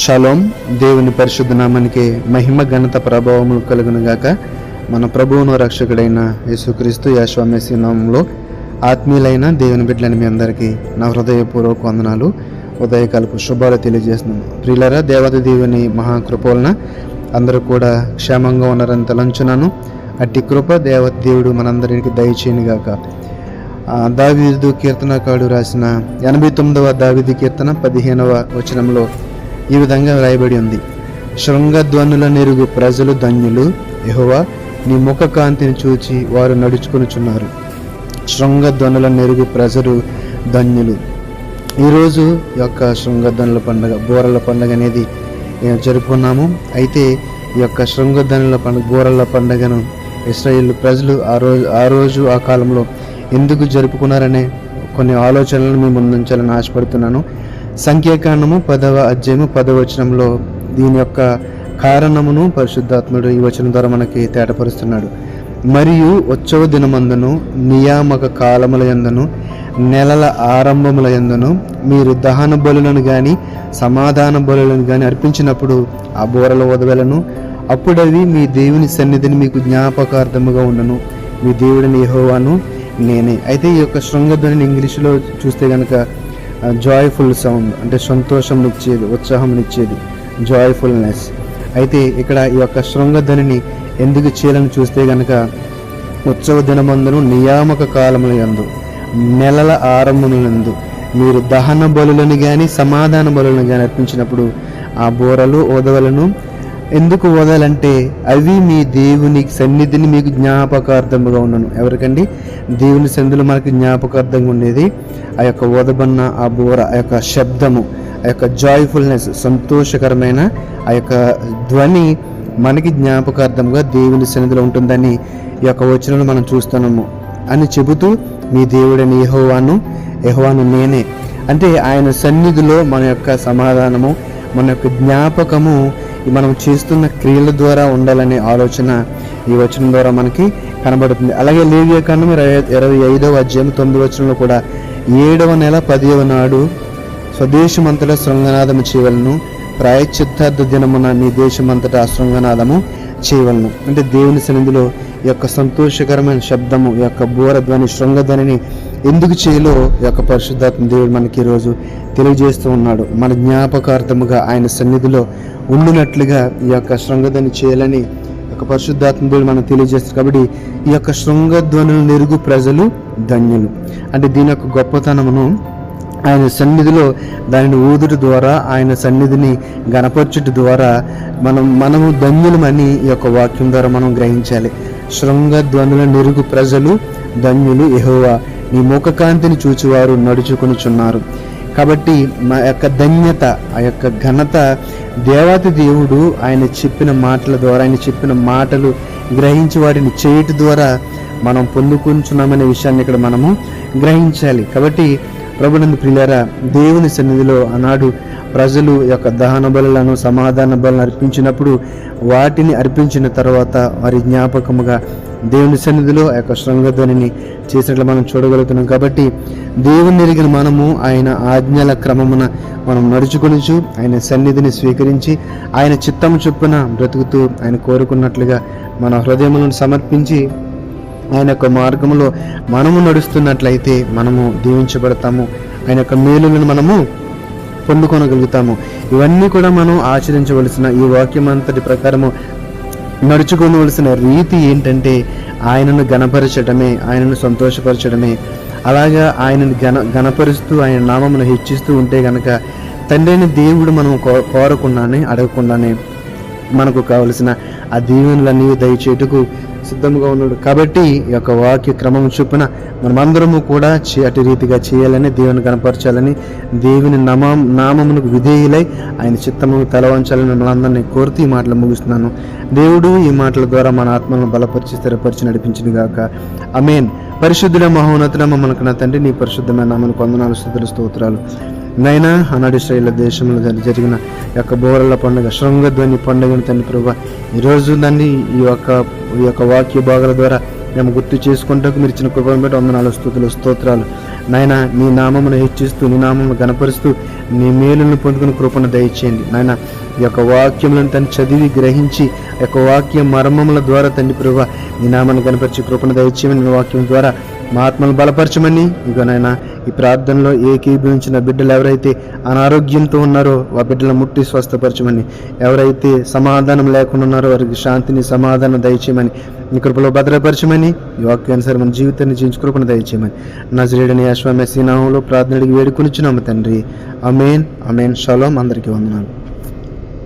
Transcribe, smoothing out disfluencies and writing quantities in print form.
Shalom. దేవుని పరిశుద్ధ నామానికి మహిమ ఘనత ప్రభావములు కలుగును గాక. మన ప్రభువును రక్షకుడైన యేసుక్రీస్తు యేషువమేసి నామంలో ఆత్మీయులైన దేవుని బిడ్డలని మీ అందరికీ నా హృదయపూర్వక వందనాలు, ఉదయకాలపు శుభాలు తెలియజేస్తున్నాను. ప్రియులారా, దేవత దేవుని మహాకృప వలన అందరూ కూడా క్షేమంగా ఉన్నారని తలంచున్నాను. అట్టి కృప దేవత దేవుడు మనందరికి దయచేయను గాక. దావీదు కీర్తనకారుడు రాసిన 89వ దావీదు కీర్తన 15వ వచనంలో ఈ విధంగా వ్రాయబడి ఉంది: శృంగధ్వనుల నెరుగు ప్రజలు ధన్యులు, యెహోవా నీ ముఖ కాంతిని చూచి వారు నడుచుకొనుచున్నారు. శృంగధ్వనుల నెరుగు ప్రజలు ధన్యులు. ఈరోజు యొక్క శృంగధ్వనుల పండుగ, బూరల పండుగ అనేది జరుపుకున్నాము. అయితే ఈ యొక్క శృంగధ్వనుల పండుగ, బూరల పండుగను ఇశ్రాయేలు ప్రజలు ఆ రోజు ఆ కాలంలో ఎందుకు జరుపుకున్నారనే కొన్ని ఆలోచనలను మీ ముందుంచాలని ఆశపడుతున్నాను. సంఖ్యాకాండము 10వ అధ్యాయము 10వ వచనంలో దీని యొక్క కారణమును పరిశుద్ధాత్ముడు ఈ వచనం ద్వారా మనకి తేటపరుస్తున్నాడు. మరియు ఉత్సవ దినమందును, నియామక కాలముల యందును, నెలల ఆరంభముల యందును మీరు దహన బలులను కానీ సమాధాన బలులను కానీ అర్పించినప్పుడు ఆ బూరల వదవలను, అప్పుడవి మీ దేవుని సన్నిధిని మీకు జ్ఞాపకార్థముగా ఉండను. మీ దేవుడిని యెహోవాను నేనే. అయితే ఈ యొక్క శృంగధ్వనిని ఇంగ్లీష్లో చూస్తే కనుక జాయ్ఫుల్ సౌండ్, అంటే సంతోషం ఇచ్చేది, ఉత్సాహం ఇచ్చేది, జాయ్ఫుల్నెస్. అయితే ఇక్కడ ఈ యొక్క శృంగధ్వనిని ఎందుకు చేయాలని చూస్తే కనుక ఉత్సవ దినమందును, నియామక కాలముల యందు, నెలల ఆరంభములందు మీరు దహన బలులను కానీ సమాధాన బలులను కానీ అర్పించినప్పుడు ఆ బూరలు ఓదవలను ఎందుకు ఓదాలంటే అవి మీ దేవుని సన్నిధిని మీకు జ్ఞాపకార్థముగా ఉండను. ఎవరికండి? దేవుని సన్నిధిలో మనకి జ్ఞాపకార్థంగా ఉండేది ఆ యొక్క ఓదబన్న ఆ బూర, ఆ యొక్క శబ్దము, ఆ యొక్క జాయ్ఫుల్నెస్, సంతోషకరమైన ఆ యొక్క ధ్వని మనకి జ్ఞాపకార్థంగా దేవుని సన్నిధిలో ఉంటుందని ఈ యొక్క వచనంలో మనం చూస్తున్నాము అని చెబుతూ, మీ దేవుడని యెహోవాను నేనే. అంటే ఆయన సన్నిధిలో మన యొక్క సమాధానము, మన యొక్క జ్ఞాపకము మనం చేస్తున్న క్రియల ద్వారా ఉండాలనే ఆలోచన ఈ వచనం ద్వారా మనకి కనబడుతుంది. అలాగే లేవియాకాండం 25వ అధ్యాయం 9వ వచనంలో కూడా 7వ నెల 10వ నాడు స్వదేశమంతటా శృంగనాదము చేయవలను, ప్రాయశ్చిత్తార్థ దినమున నీ దేశమంతటా శృంగనాదము చేయవలను. అంటే దేవుని సన్నిధిలో ఈ యొక్క సంతోషకరమైన శబ్దము, ఈ యొక్క బూర ధ్వని, శృంగధ్వనిని ఎందుకు చేయాలో ఈ యొక్క పరిశుద్ధాత్మ దేవుడు మనకి ఈరోజు తెలియజేస్తూ ఉన్నాడు. మన జ్ఞాపకార్థముగా ఆయన సన్నిధిలో ఉండినట్లుగా ఈ యొక్క శృంగధ్వని చేయాలని ఒక పరిశుద్ధాత్మ దేవుడు మనకు తెలియజేస్తారు. కాబట్టి ఈ యొక్క శృంగధ్వనులు నెరుగు ప్రజలు ధన్యులు. అంటే దీని యొక్క గొప్పతనమును ఆయన సన్నిధిలో దానిని ఊదుట ద్వారా, ఆయన సన్నిధిని గణపరచుట ద్వారా మనము ధన్యులమని ఈ యొక్క వాక్యం ద్వారా మనం గ్రహించాలి. శృంగధ్వనుల నెరుగు ప్రజలు ధన్యులు, యెహోవా నీ ముఖకాంతిని చూచివారు నడుచుకొనుచున్నారు. కాబట్టి మా యొక్క ధన్యత, ఆ యొక్క ఘనత దేవాతి దేవుడు ఆయన చెప్పిన మాటల ద్వారా, ఆయన చెప్పిన మాటలు గ్రహించి వాటిని చేయట ద్వారా మనం పొందుకుంటున్నామనే విషయాన్ని ఇక్కడ మనము గ్రహించాలి. కాబట్టి ప్రభునందు ప్రియులారా, దేవుని సన్నిధిలో ఆనాడు ప్రజలు యొక్క దహన బలులను, సమాధాన బలులను అర్పించినప్పుడు వాటిని అర్పించిన తర్వాత వారి జ్ఞాపకముగా దేవుని సన్నిధిలో ఆ యొక్క శృంగధ్వనిని చేసినట్లు మనం చూడగలుగుతున్నాం. కాబట్టి దేవుని ఎరిగిన మనము ఆయన ఆజ్ఞల క్రమమున మనం నడుచుకొనిచు ఆయన సన్నిధిని స్వీకరించి ఆయన చిత్తము చొప్పున బ్రతుకుతూ ఆయన కోరుకున్నట్లుగా మన హృదయములను సమర్పించి ఆయన యొక్క మార్గంలో మనము నడుస్తున్నట్లయితే మనము దీవించబడతాము, ఆయన యొక్క మేలులను మనము పొందుకొనగలుగుతాము. ఇవన్నీ కూడా మనం ఆచరించవలసిన, ఈ వాక్యం అంతటి ప్రకారము నడుచుకోవలసిన రీతి ఏంటంటే ఆయనను గణపరచడమే, ఆయనను సంతోషపరచడమే. అలాగా ఆయనను గణపరుస్తూ ఆయన నామమును హెచ్చిస్తూ ఉంటే గనక తండ్రైన దేవుడు మనం కోరకుండానే, అడగకుండానే మనకు కావలసిన ఆ దీవెనలన్నీ దయచేటుకు సిద్ధంగా ఉన్నాడు. కాబట్టి ఈ యొక్క వాక్య క్రమం చొప్పున మనమందరము కూడా అటు రీతిగా చేయాలని, దేవుని కనపరచాలని, దేవుని నామమునకు విధేయులై ఆయన చిత్తము తలవంచాలని మిమ్మల్ని అందరినీ కోరుతూ ఈ మాటలు ముగిస్తున్నాను. దేవుడు ఈ మాటల ద్వారా మన ఆత్మలను బలపరిచి, స్థిరపరిచి నడిపించిన గాక. ఆమేన్. పరిశుద్ధుల మహోన్నతుల మమ్మల్ని నా తండ్రి, నీ పరిశుద్ధమైన నామమునకు వందనాలు, స్తుతులు, స్తోత్రాలు. నైనా ఆనాడు ఇశ్రాయేలు దేశంలో జరిగిన యొక్క బూరల పండుగ, శృంగధ్వని పండుగను తండ్రి ప్రభువా, ఈరోజు దాన్ని ఈ యొక్క వాక్య భాగాల ద్వారా మేము గుర్తు చేసుకుంటూ మీరు ఇచ్చిన కృపను బట్టి వందనాలు, స్తుతులు, స్తోత్రాలు. నాయన నీ నామమును హెచ్చిస్తూ, నీ నామమును గణపరుస్తూ, నీ మేలును పొందుకుని కృపను దయచేయండి నాయన. ఈ యొక్క వాక్యములను తను చదివి గ్రహించి, ఈ యొక్క వాక్య మర్మముల ద్వారా తండ్రి ప్రభువా నీ నామాన్ని గణపరిచి కృపను దయచేయమని, నీ వాక్యం ద్వారా మా ఆత్మను బలపరచమని. ఇక నాయన ఈ ప్రార్థనలో ఏకీభవించిన బిడ్డలు ఎవరైతే అనారోగ్యంతో ఉన్నారో ఆ బిడ్డలను ముట్టి స్వస్థపరచమని, ఎవరైతే సమాధానం లేకుండా ఉన్నారో వారికి శాంతిని, సమాధానం దయచేయమని, నీ కృపలో భద్రపరచమని, ఈ వాక్యానుసారం మన జీవితాన్ని జీవించు కృపను దయచేయమని నజరేయుడైన యేసు మెస్సీ నామములో ప్రార్థన అడిగి వేడుకొనిచున్నాము తండ్రి. ఆమేన్, ఆమేన్. షలోం. అందరికీ వందనాలు.